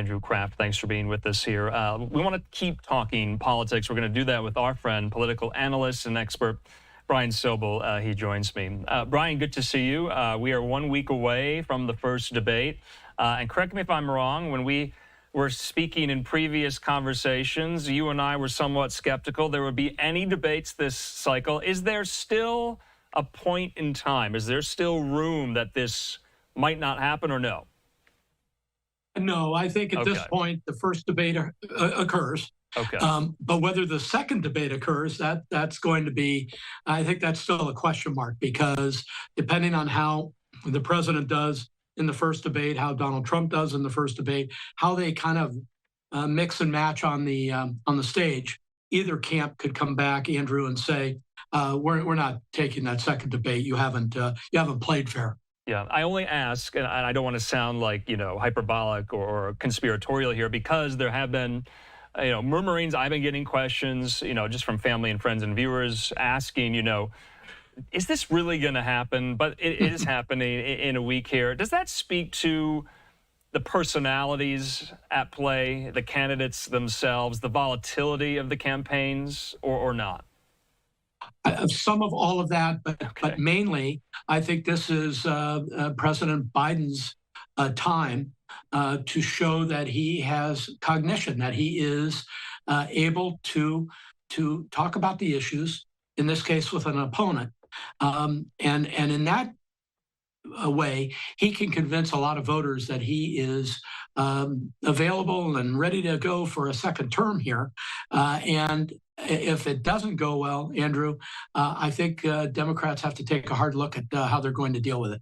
Andrew Kraft, thanks for being with us here. We want to keep talking politics. We're going to do that with our friend, political analyst and expert, Brian Sobel. He joins me. Brian, good to see you. We are 1 week away from the first debate. And correct me if I'm wrong, when we were speaking in previous conversations, you and I were somewhat skeptical there would be any debates this cycle. Is there still a point in time? Is there still room that this might not happen, or no? No, I think at this point, the first debate occurs. Okay. But whether the second debate occurs, that's going to be, I think that's still a question mark, because depending on how the president does in the first debate, how Donald Trump does in the first debate, how they kind of mix and match on the stage, either camp could come back, Andrew, and say, we're not taking that second debate. You haven't played fair. Yeah, I only ask, and I don't want to sound like, hyperbolic or conspiratorial here, because there have been, murmurings. I've been getting questions, just from family and friends and viewers asking, is this really going to happen? But it is happening in a week here. Does that speak to the personalities at play, the candidates themselves, the volatility of the campaigns, or not? Some of all of that, but mainly, I think this is President Biden's time to show that he has cognition, that he is able to talk about the issues, in this case with an opponent. And in that way, he can convince a lot of voters that he is available and ready to go for a second term here. And if it doesn't go well, Andrew, I think Democrats have to take a hard look at how they're going to deal with it.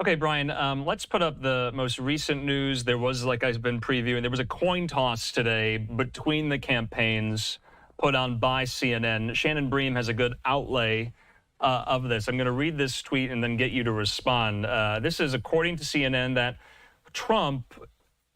Okay, Brian, let's put up the most recent news. There was, like I've been previewing, there was a coin toss today between the campaigns put on by CNN. Shannon Bream has a good outlay of this. I'm going to read this tweet and then get you to respond. This is according to CNN that Trump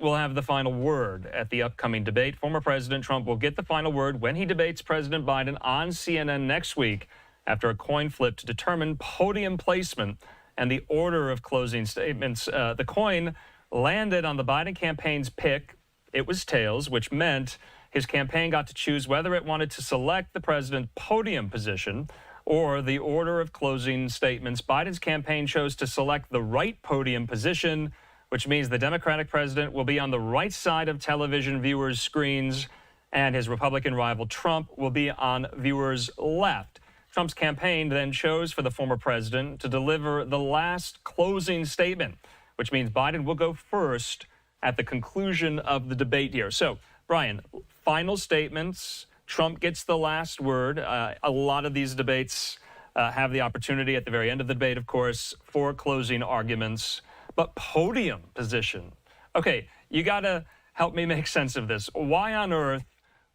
will have the final word at the upcoming debate. Former President Trump will get the final word when he debates President Biden on CNN next week after a coin flip to determine podium placement and the order of closing statements. The coin landed on the Biden campaign's pick. It was tails, which meant his campaign got to choose whether it wanted to select the president's podium position or the order of closing statements. Biden's campaign chose to select the right podium position, which means the Democratic president will be on the right side of television viewers' screens, and his Republican rival Trump will be on viewers' left. Trump's campaign then chose for the former president to deliver the last closing statement, which means Biden will go first at the conclusion of the debate here. So, Brian, final statements. Trump gets the last word. A lot of these debates have the opportunity at the very end of the debate, of course, for closing arguments. But podium position. Okay, you got to help me make sense of this. Why on earth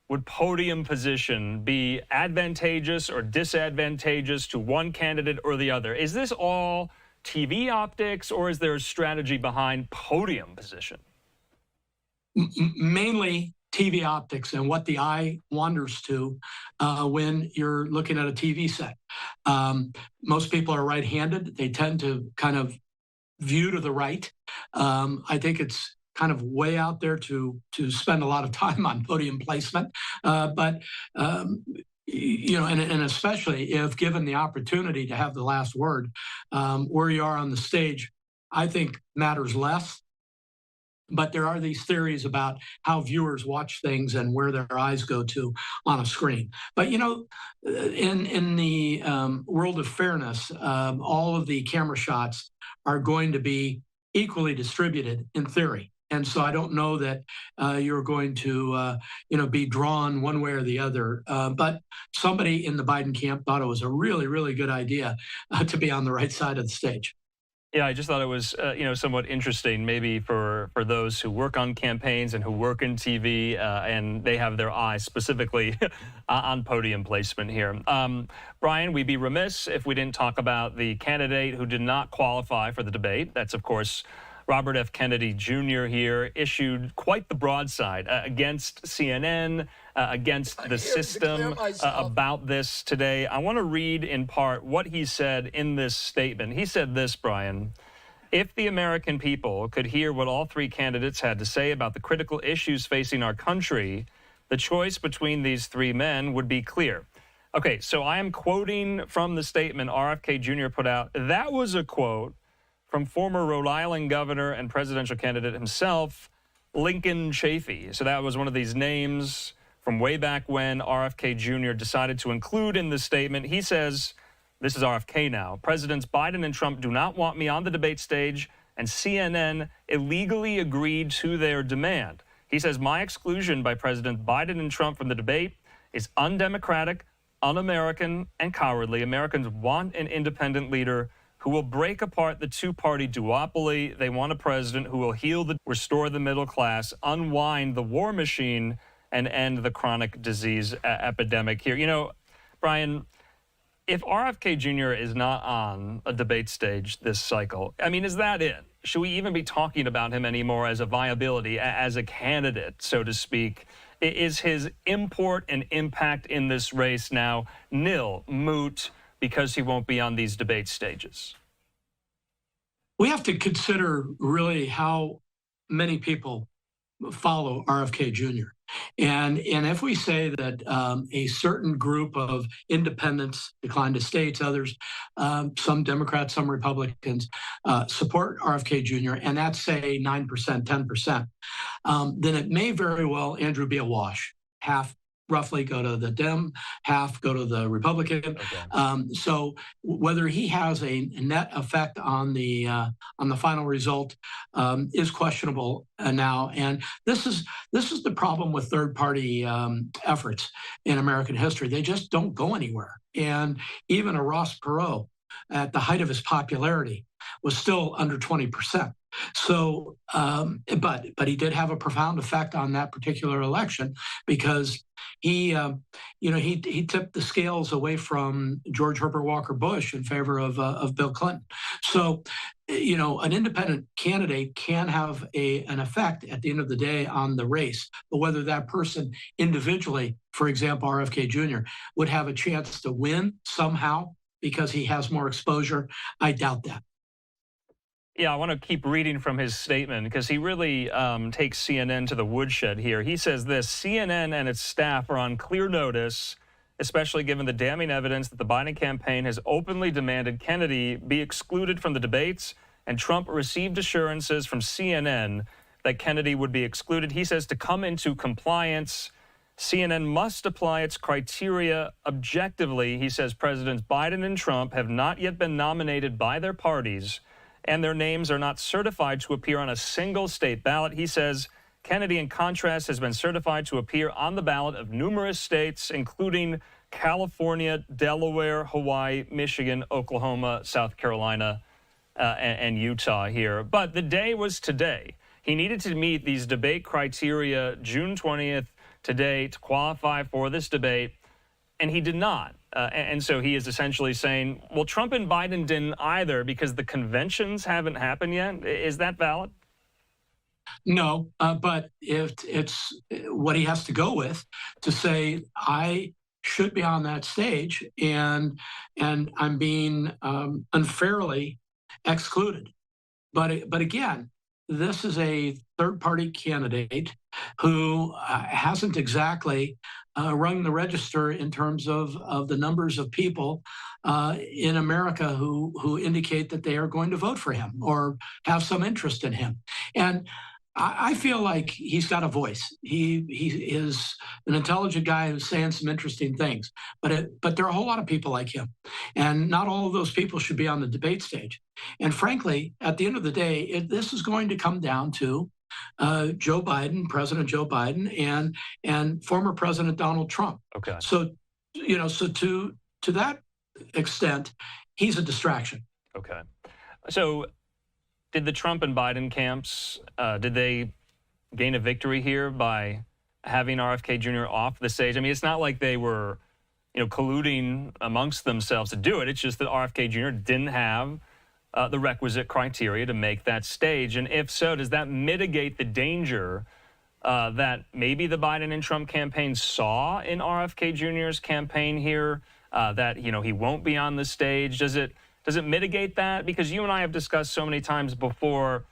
would podium position be advantageous or disadvantageous to one candidate or the other? Is this all TV optics, or is there a strategy behind podium position? Mainly TV optics and what the eye wanders to when you're looking at a TV set. Most people are right-handed. They tend to kind of view to the right. I think it's kind of way out there to spend a lot of time on podium placement. And especially if given the opportunity to have the last word, where you are on the stage, I think matters less. But there are these theories about how viewers watch things and where their eyes go to on a screen. But, in the world of fairness, all of the camera shots are going to be equally distributed in theory. And so I don't know that you're going to, be drawn one way or the other. But somebody in the Biden camp thought it was a really, really good idea to be on the right side of the stage. Yeah, I just thought it was, somewhat interesting, maybe for those who work on campaigns and who work in TV, and they have their eyes specifically on podium placement here. Brian, we'd be remiss if we didn't talk about the candidate who did not qualify for the debate. That's, of course, Robert F. Kennedy Jr. here, issued quite the broadside against CNN, against the system about this today. I want to read in part what he said in this statement. He said this, Brian: If the American people could hear what all three candidates had to say about the critical issues facing our country, the choice between these three men would be clear. Okay, so I am quoting from the statement RFK Jr. put out. That was a quote from former Rhode Island governor and presidential candidate himself, Lincoln Chafee. So that was one of these names from way back when RFK Jr. decided to include in the statement. He says, this is RFK now, Presidents Biden and Trump do not want me on the debate stage, and CNN illegally agreed to their demand. He says, my exclusion by President Biden and Trump from the debate is undemocratic, un-American, and cowardly. Americans want an independent leader who will break apart the two-party duopoly. They want a president who will restore the middle class, unwind the war machine, and end the chronic disease epidemic here. You know, Brian, if RFK Jr. is not on a debate stage this cycle, I mean, is that it? Should we even be talking about him anymore as a viability, as a candidate, so to speak? Is his import and impact in this race now nil, moot, because he won't be on these debate stages? We have to consider really how many people follow RFK Jr. And if we say that a certain group of independents declined to states, others, some Democrats, some Republicans, support RFK Jr., and that's, say, 9%, 10%, then it may very well, Andrew, be a wash. Half roughly go to the Dem, half go to the Republican. Okay. So whether he has a net effect on the final result is questionable now. And this is the problem with third-party efforts in American history. They just don't go anywhere. And even a Ross Perot, at the height of his popularity, was still under 20%. So, but he did have a profound effect on that particular election because he tipped the scales away from George Herbert Walker Bush in favor of Bill Clinton. So, an independent candidate can have an effect at the end of the day on the race, but whether that person individually, for example, RFK Jr., would have a chance to win somehow because he has more exposure, I doubt that. Yeah, I want to keep reading from his statement because he really takes CNN to the woodshed here. He says this: CNN and its staff are on clear notice, especially given the damning evidence that the Biden campaign has openly demanded Kennedy be excluded from the debates, and Trump received assurances from CNN that Kennedy would be excluded. He says to come into compliance, CNN must apply its criteria objectively. He says Presidents Biden and Trump have not yet been nominated by their parties, and their names are not certified to appear on a single state ballot. He says Kennedy, in contrast, has been certified to appear on the ballot of numerous states, including California, Delaware, Hawaii, Michigan, Oklahoma, South Carolina, and Utah here. But the day was today. He needed to meet these debate criteria June 20th, today, to qualify for this debate, and he did not. And so he is essentially saying, well, Trump and Biden didn't either because the conventions haven't happened yet. Is that valid? No, but if it's what he has to go with to say, I should be on that stage and I'm being unfairly excluded. But again, this is a third-party candidate who hasn't exactly rung the register in terms of the numbers of people in America who indicate that they are going to vote for him or have some interest in him. And I feel like he's got a voice. He is an intelligent guy who's saying some interesting things. But there are a whole lot of people like him, and not all of those people should be on the debate stage. And frankly, at the end of the day, this is going to come down to Joe Biden, President Joe Biden, and former President Donald Trump. Okay. So, so to that extent, he's a distraction. Okay. So, did the Trump and Biden camps, did they gain a victory here by having RFK Jr. off the stage? I mean, it's not like they were, colluding amongst themselves to do it. It's just that RFK Jr. didn't have the requisite criteria to make that stage. And if so, does that mitigate the danger that maybe the Biden and Trump campaigns saw in RFK Jr.'s campaign here, that, he won't be on the stage? Does Does it mitigate that? Because you and I have discussed so many times before,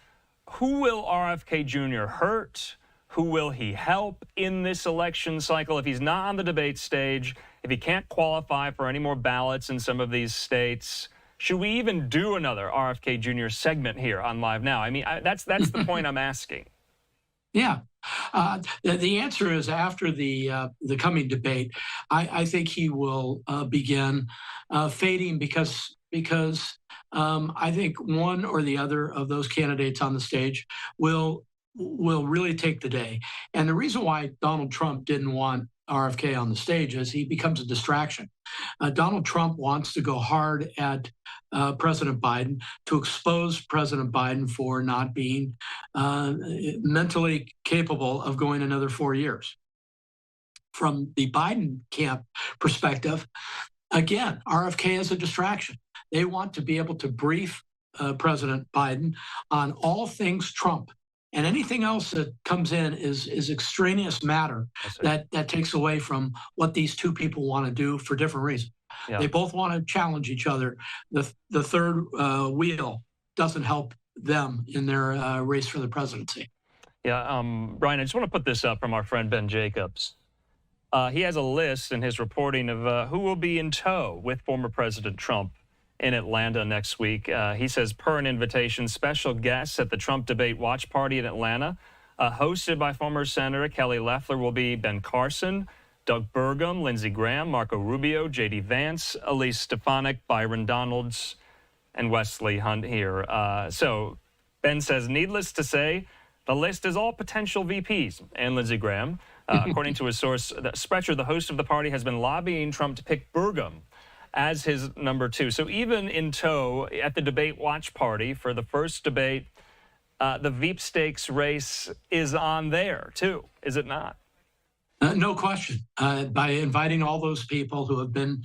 who will RFK Jr. hurt? Who will he help in this election cycle if he's not on the debate stage, if he can't qualify for any more ballots in some of these states? Should we even do another RFK Jr. segment here on Live Now? I mean, that's the point I'm asking. Yeah. The answer is after the coming debate, I think he will begin fading because I think one or the other of those candidates on the stage will really take the day. And the reason why Donald Trump didn't want RFK on the stage is he becomes a distraction. Donald Trump wants to go hard at President Biden to expose President Biden for not being mentally capable of going another 4 years. From the Biden camp perspective, again, RFK is a distraction. They want to be able to brief President Biden on all things Trump. And anything else that comes in is extraneous matter that takes away from what these two people want to do for different reasons. Yeah. They both want to challenge each other. The third wheel doesn't help them in their race for the presidency. Yeah, Brian, I just want to put this up from our friend Ben Jacobs. He has a list in his reporting of who will be in tow with former President Trump in Atlanta next week. He says, per an invitation, special guests at the Trump debate watch party in Atlanta, hosted by former Senator Kelly Loeffler, will be Ben Carson, Doug Burgum, Lindsey Graham, Marco Rubio, J.D. Vance, Elise Stefanik, Byron Donalds, and Wesley Hunt here. So Ben says, needless to say, the list is all potential VPs and Lindsey Graham. According to his source, Sprecher, the host of the party, has been lobbying Trump to pick Burgum as his number 2. So even in tow at the debate watch party for the first debate, the Veep Stakes race is on there too, is it not? No question. By inviting all those people who have been,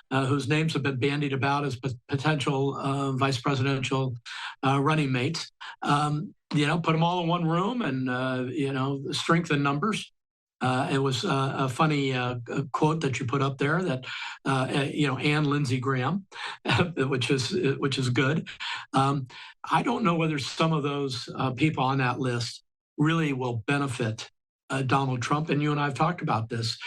whose names have been bandied about as potential vice presidential running mates, put them all in one room and, strengthen numbers. It was a funny quote that you put up there that, and Lindsey Graham, which is good. I don't know whether some of those people on that list really will benefit Donald Trump. And you and I have talked about this.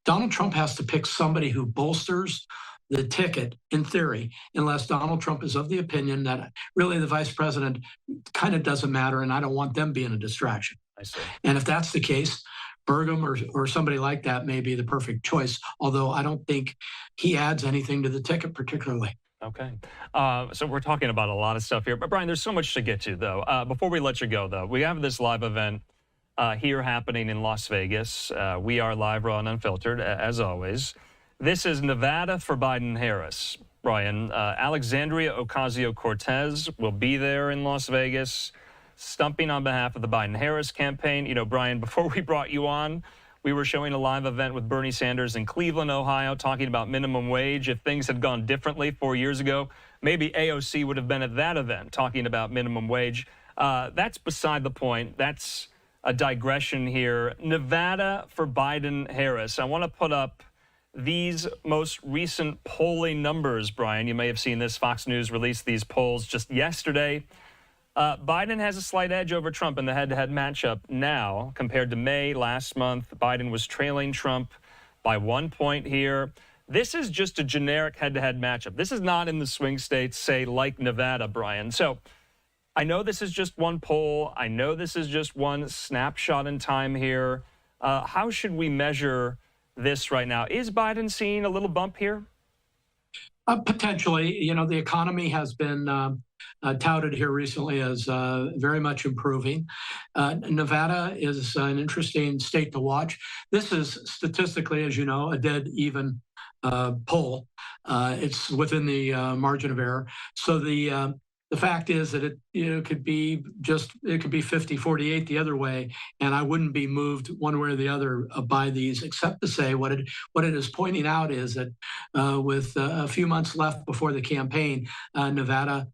Donald Trump has to pick somebody who bolsters the ticket, in theory, unless Donald Trump is of the opinion that really the vice president kind of doesn't matter and I don't want them being a distraction. I see. And if that's the case, Burgum or somebody like that may be the perfect choice, although I don't think he adds anything to the ticket particularly. Okay. So we're talking about a lot of stuff here. But, Brian, there's so much to get to, though. Before we let you go, though, we have this live event here happening in Las Vegas. We are live, raw, and unfiltered, as always. This is Nevada for Biden-Harris. Brian, Alexandria Ocasio-Cortez will be there in Las Vegas, stumping on behalf of the Biden-Harris campaign. You know, Brian, before we brought you on, we were showing a live event with Bernie Sanders in Cleveland, Ohio, talking about minimum wage. If things had gone differently 4 years ago, maybe AOC would have been at that event talking about minimum wage. That's beside the point. That's a digression here. Nevada for Biden-Harris. I want to put up these most recent polling numbers, Brian. You may have seen this. Fox News released these polls just yesterday. Biden has a slight edge over Trump in the head-to-head matchup now compared to May last month. Biden was trailing Trump by 1 point here. This is just a generic head-to-head matchup. This is not in the swing states, say, like Nevada, Brian. So I know this is just one poll. I know this is just one snapshot in time here. How should we measure this right now? Is Biden seeing a little bump here? Potentially. You know, the economy has been touted here recently as very much improving. Nevada is an interesting state to watch. This is statistically, as you know, a dead even poll. It's within the margin of error. So the fact is that it could be 50-48 the other way, and I wouldn't be moved one way or the other by these, except to say what it is pointing out is that with a few months left before the campaign, Nevada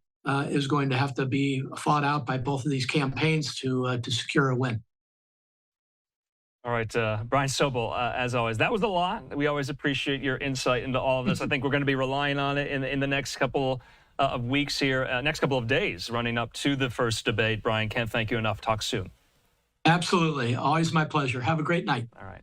is going to have to be fought out by both of these campaigns to secure a win. All right, Brian Sobel, as always, that was a lot. We always appreciate your insight into all of this. I think we're going to be relying on it in the next couple of weeks here, next couple of days running up to the first debate. Brian, can't thank you enough. Talk soon. Absolutely. Always my pleasure. Have a great night. All right.